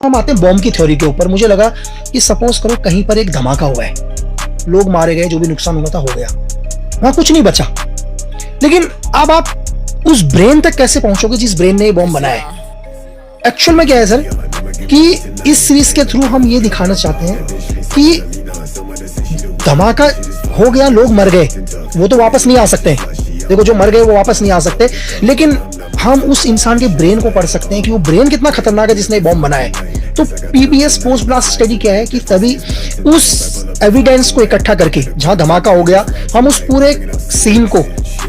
हम आते हैं बॉम्ब की थ्योरी के ऊपर। मुझे लगा कि सपोज करो कहीं पर एक धमाका हुआ है, लोग मारे गए, जो भी नुकसान होना था हो गया, वहां कुछ नहीं बचा। लेकिन अब आप उस ब्रेन तक कैसे पहुंचोगे जिस ब्रेन ने ये बॉम्ब बनाया है? एक्चुअल में क्या है सर कि इस सीरीज के थ्रू हम ये दिखाना चाहते हैं कि धमाका हो गया, लोग मर गए, वो तो वापस नहीं आ सकते। देखो, जो मर गए वो वापस नहीं आ सकते, लेकिन हम उस इंसान के ब्रेन को पढ़ सकते हैं कि वो ब्रेन कितना खतरनाक है जिसने बॉम्ब बनाया है। तो पीबीएस पोस्ट ब्लास्ट स्टडी क्या है कि तभी उस एविडेंस को इकट्ठा करके, जहां धमाका हो गया, हम उस पूरे सीन को,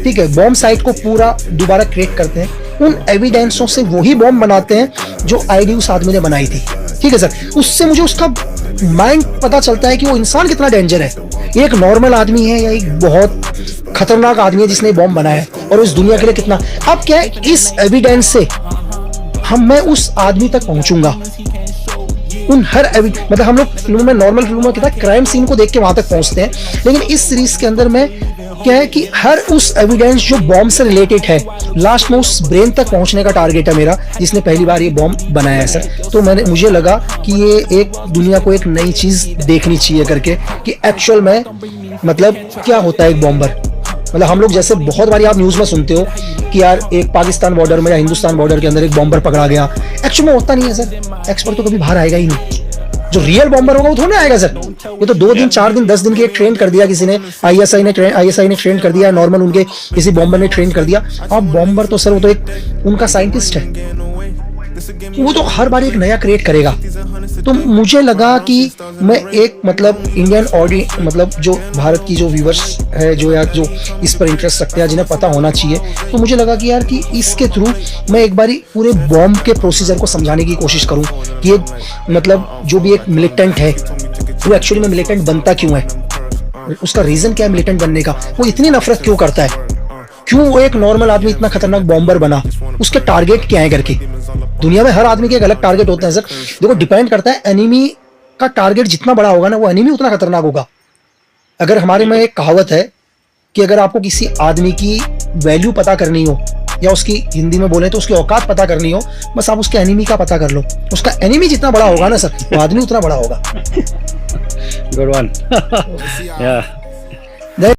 ठीक है, बॉम्ब साइट को पूरा दोबारा क्रिएट करते हैं। उन एविडेंसों से वही बॉम्ब बनाते हैं जो आईडी उस आदमी ने बनाई थी। ठीक है सर, उससे मुझे उसका माइंड पता चलता है कि वो इंसान कितना डेंजर है। ये एक नॉर्मल आदमी है या एक बहुत खतरनाक आदमी है जिसने बॉम्ब बनाया है, और उस दुनिया के लिए कितना। अब क्या है, इस एविडेंस से मैं उस आदमी तक पहुंचूंगा। उन हर मतलब हम लोग फिल्मों में, नॉर्मल फिल्मों में क्या था, क्राइम सीन को देख के वहां तक पहुंचते हैं, लेकिन इस सीरीज के अंदर में क्या है कि हर उस एविडेंस जो बॉम्ब से रिलेटेड है, लास्ट में उस ब्रेन तक पहुंचने का टारगेट है मेरा, जिसने पहली बार ये बॉम्ब बनाया है सर। तो मुझे लगा कि ये एक दुनिया को एक नई चीज देखनी चाहिए करके, कि एक्चुअल में मतलब क्या होता है एक बॉम्बर। मतलब हम लोग जैसे बहुत बारी आप न्यूज में सुनते हो कि यार एक पाकिस्तान बॉर्डर में या हिंदुस्तान बॉर्डर के अंदर एक बॉम्बर पकड़ा गया, एक्चुअल में होता नहीं है सर। एक्सपर्ट तो कभी बाहर आएगा ही नहीं। जो रियल बॉम्बर होगा वो थोड़ा आएगा सर। ये तो 2 दिन 4 दिन 10 दिन के ट्रेन कर दिया किसी ने, आईएसआई ने ट्रेन कर दिया, नॉर्मल उनके किसी बॉम्बर ने ट्रेन कर दिया। अब बॉम्बर तो सर वो तो एक उनका साइंटिस्ट है, वो तो हर बार एक नया क्रिएट करेगा। तो मुझे लगा कि मैं एक मतलब इंडियन ऑडियंस, मतलब जो भारत की जो व्यूवर्स है, जो या जो इस पर इंटरेस्ट रखते हैं, जिन्हें पता होना चाहिए, तो मुझे लगा कि यार कि इसके थ्रू मैं एक बारी पूरे बॉम्ब के प्रोसीजर को समझाने की कोशिश करूं कि मतलब जो भी एक मिलिटेंट है वो एक्चुअली में मिलिटेंट बनता क्यों है, उसका रीजन क्या है मिलिटेंट बनने का, वो इतनी नफरत क्यों करता है, क्यों वो एक नॉर्मल आदमी इतना खतरनाक बॉम्बर बना, उसके टारगेट क्या है करके। दुनिया में हर आदमी के एक अलग टारगेट होते हैं सर। देखो, डिपेंड करता है, एनिमी का टारगेट जितना बड़ा होगा ना, वो एनिमी उतना खतरनाक होगा। अगर हमारे में एक कहावत है कि अगर आपको किसी आदमी की वैल्यू पता करनी हो, या उसकी हिंदी में बोले तो उसकी औकात पता करनी हो, बस आप उसके एनिमी का पता कर लो। उसका एनिमी जितना बड़ा होगा ना सर, वो आदमी उतना बड़ा होगा। Good one. या